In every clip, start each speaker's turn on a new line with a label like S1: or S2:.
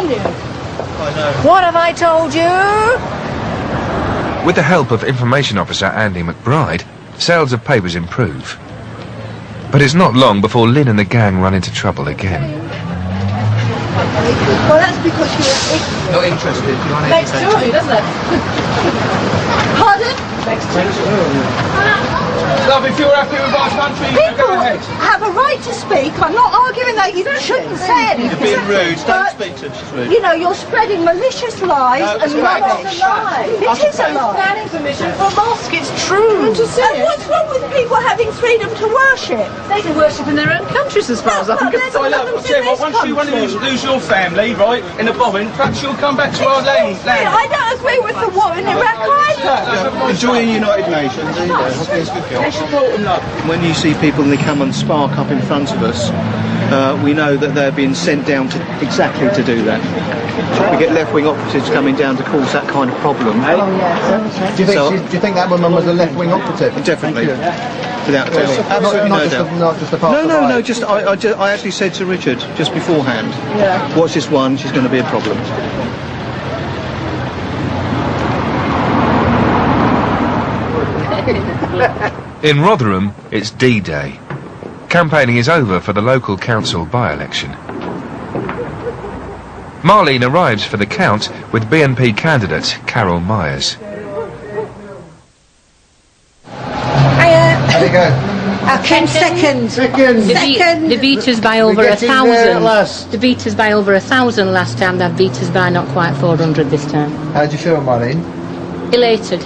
S1: tell you.
S2: I know.
S1: What have I told you?
S3: With the help of Information Officer Andy McBride, sales of papers improve. But it's not long before Lynn and the gang run into trouble again.
S1: Well, that's because you're
S2: Not interested.
S1: Makes two of you, doesn't it? Pardon?
S2: Makes two. Love, if you're happy with our country, you can
S1: People
S2: go ahead.
S1: have a right to speak. I'm not arguing that you shouldn't say anything.
S2: You're being rude. Don't
S1: But,
S2: speak to us. She's rude.
S1: you know, you're spreading malicious lies
S2: No,
S1: and
S2: it's
S1: rubbish. It is a lie.
S4: Planning permission for a mosque, it's true.
S1: And what's wrong with people having freedom to worship?
S4: They can worship in their own countries as far as I'm
S1: But
S4: concerned.
S2: So look, I'll tell you what, once you want to lose your family, right, in a bombing, perhaps you'll come back to our land.
S1: I don't agree with the war in Iraq either.
S2: Enjoy the United Nations. There you go. It's good girl. Support them, love. When you see people and they come and spark up in front of us, we know that they're being sent down to exactly to do that. We get left-wing operatives coming down to cause that kind of problem.
S5: Do you think that woman was a left-wing operative?
S2: Definitely. Without a doubt. Absolutely no doubt.
S5: Not just a part
S2: No, just I actually said to Richard just beforehand, watch this one, she's going to be a problem.
S3: In Rotherham, it's D-Day. Campaigning is over for the local council by-election. Marlene arrives for the count with BNP candidate Carol Myers.
S5: There you go.
S1: I came second.
S4: They beat us by over 1,000. They beat us by over 1,000 last time. They've beat us by not quite 400 this time.
S5: How do you feel, Marlene?
S4: Elated.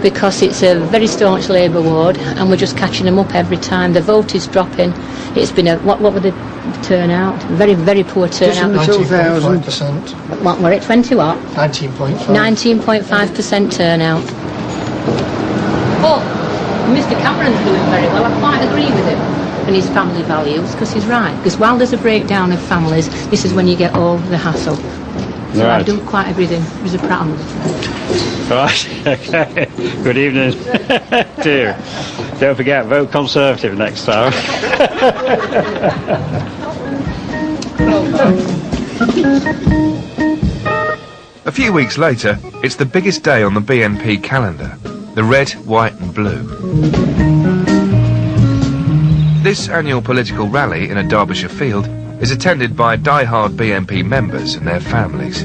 S4: Because it's a very staunch Labour ward and we're just catching them up every time. The vote is dropping. It's been a, what were the turnout? Very, very poor turnout.
S5: 19.5%.
S4: What were it, 20 what?
S5: 19.5.
S4: 19.5% turnout. But Mr Cameron's doing very well. I quite agree with him and his family values, because he's right. Because while there's a breakdown of families, this is when you get all the hassle. So right. I do quite agree with him. He's a prat on
S6: Right, okay. Good evening to you. Don't forget, vote Conservative next time.
S3: A few weeks later, it's the biggest day on the BNP calendar, the red, white and blue. This annual political rally in a Derbyshire field is attended by die-hard BNP members and their families.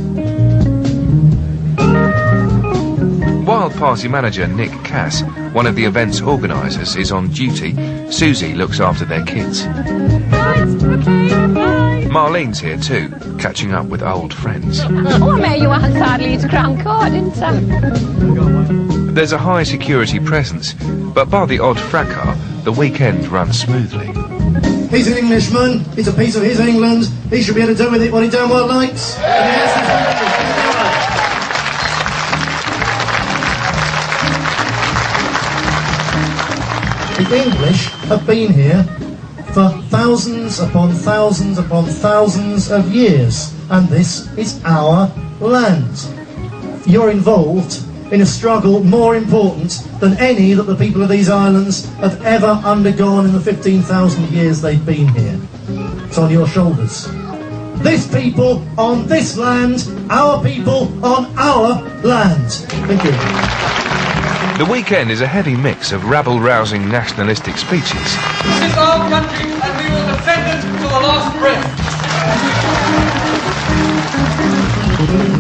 S3: While party manager Nick Cass, one of the event's organisers, is on duty, Susie looks after their kids. Marlene's here too, catching up with old friends.
S4: Oh, I met you outside Leeds Crown Court, didn't I?
S3: There's a high security presence, but bar the odd fracas, the weekend runs smoothly.
S7: He's an Englishman, it's a piece of his England, he should be able to do with it what he damn well likes. The English have been here for thousands upon thousands upon thousands of years, and this is our land. You're involved in a struggle more important than any that the people of these islands have ever undergone in the 15,000 years they've been here. It's on your shoulders. This people on this land, our people on our land. Thank you.
S3: The weekend is a heavy mix of rabble-rousing nationalistic speeches.
S8: This is our country and we will defend it to the last breath.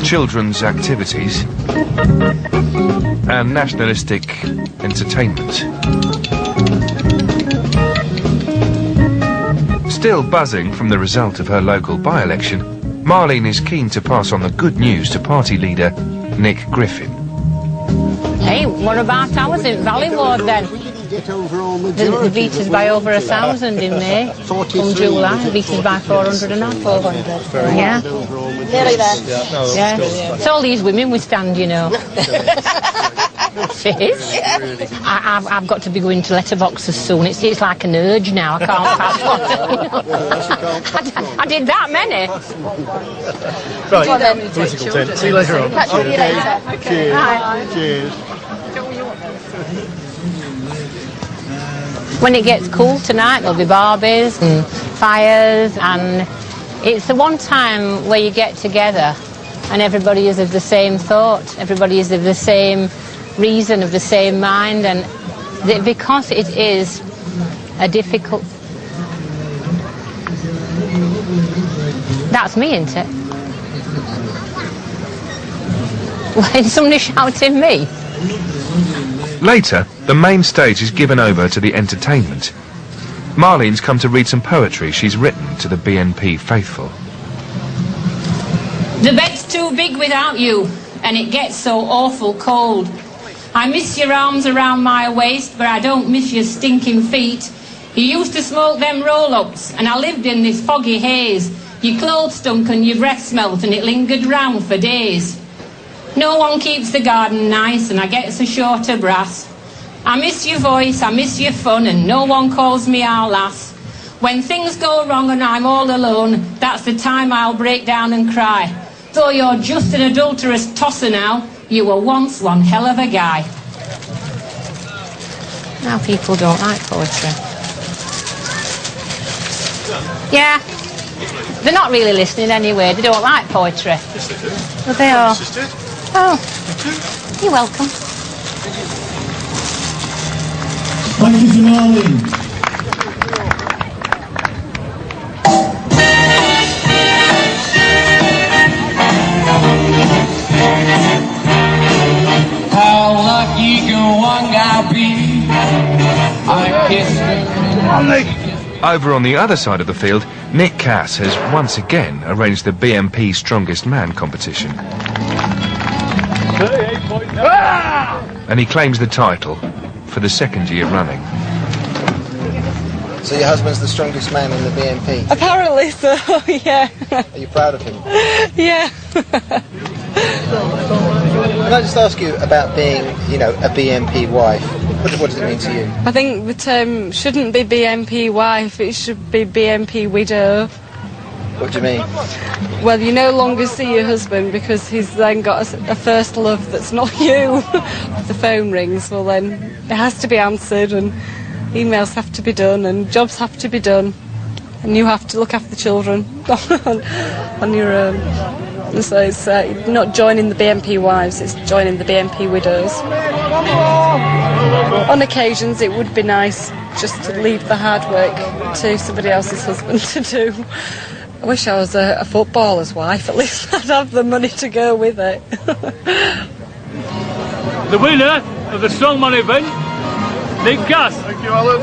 S3: Children's activities and nationalistic entertainment. Still buzzing from the result of her local by-election, Marlene is keen to pass on the good news to party leader Nick Griffin.
S4: Hey, what about ours in Valley Ward then? They beat us by over 1,000 in May. From July, beat us by 400 and not 400. Yeah.
S1: Nearly there.
S4: Yeah. It's all these women we stand, you know. It is. I've got to be going to letterboxes soon. It's like an urge now. I can't pass one. I did that many.
S5: Right,
S4: Well, then,
S5: political tent. See you later on.
S4: Catch you later.
S5: Cheers.
S4: Bye.
S5: Cheers.
S4: When it gets cool tonight, there'll be barbecues and fires and It's the one time where you get together and everybody is of the same thought, everybody is of the same reason, of the same mind, and because it is a difficult... That's me, isn't it? When somebody shouting me.
S3: Later, the main stage is given over to the entertainment. Marlene's come to read some poetry she's written to the BNP faithful.
S4: The bed's too big without you, and it gets so awful cold. I miss your arms around my waist, but I don't miss your stinking feet. You used to smoke them roll-ups, and I lived in this foggy haze. Your clothes stunk and your breath smelt, and it lingered round for days. No one keeps the garden nice, and I get so short of brass. I miss your voice, I miss your fun, and no one calls me our lass. When things go wrong and I'm all alone, that's the time I'll break down and cry. Though you're just an adulterous tosser now, you were once one hell of a guy. Now people don't like poetry. Yeah, they're not really listening anyway. They don't like poetry.
S2: Yes, they do.
S4: But they are.
S2: Sisters.
S4: Oh, you're welcome.
S7: Thank you to Marlene.
S8: How lucky can one guy be? I kissed her.
S3: Over on the other side of the field, Nick Cass has once again arranged the BNP Strongest Man competition. And he claims the title for the second year running.
S5: So your husband's the strongest man in the BNP?
S1: Apparently so, yeah.
S5: Are you proud of him?
S1: Yeah.
S5: Can I just ask you about being, you know, a BNP wife? What does it mean to you?
S1: I think the term shouldn't be BNP wife, it should be BNP widow.
S5: What do you mean?
S1: Well, you no longer see your husband because he's then got a first love that's not you. If the phone rings, well then it has to be answered, and emails have to be done, and jobs have to be done, and you have to look after the children on your own. And so it's not joining the BNP Wives, it's joining the BNP Widows. On occasions it would be nice just to leave the hard work to somebody else's husband to do. I wish I was a footballer's wife, at least I'd have the money to go with it.
S9: The winner of the Strongman event, Nick Cass. Thank you, Alan.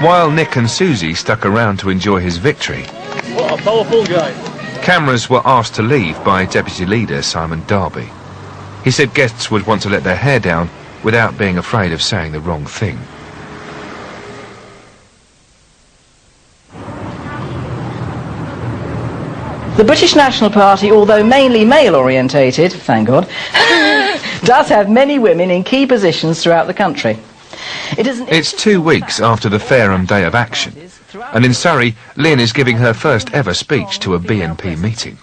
S3: While Nick and Susie stuck around to enjoy his victory,
S9: What a powerful guy.
S3: cameras were asked to leave by Deputy Leader Simon Darby. He said guests would want to let their hair down without being afraid of saying the wrong thing.
S10: The British National Party, although mainly male-orientated, thank God, does have many women in key positions throughout the country.
S3: It's 2 weeks after the Fareham Day of Action, and in Surrey, Lynn is giving her first ever speech to a BNP meeting.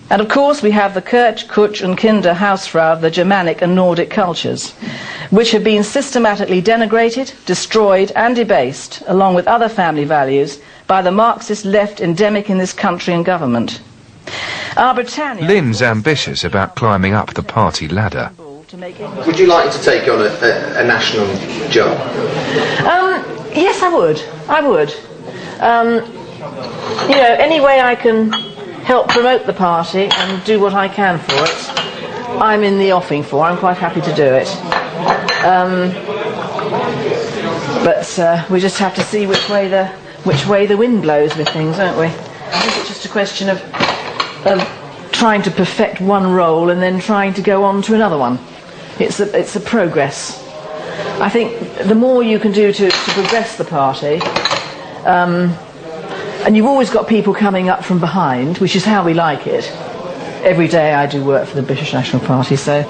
S10: And of course we have the Kirch, Kutch and Kinder Hausfrau of the Germanic and Nordic cultures, which have been systematically denigrated, destroyed and debased, along with other family values, by the Marxist left endemic in this country and government. Our Britannia...
S3: Lynn's ambitious about climbing up the party ladder.
S5: Would you like to take on a national job?
S10: Yes, I would. I would. You know, any way I can help promote the party and do what I can for it, I'm in the offing for. I'm quite happy to do it. But we just have to see which way the wind blows with things, don't we? I think it's just a question of trying to perfect one role and then trying to go on to another one. It's a progress. I think the more you can do to progress the party, and you've always got people coming up from behind, which is how we like it. Every day I do work for the British National Party, so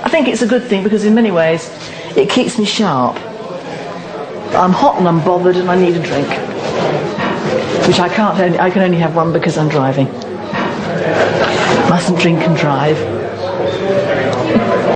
S10: I think it's a good thing because in many ways it keeps me sharp. I'm hot and I'm bothered and I need a drink, which I can only have one because I'm driving. Mustn't drink and drive.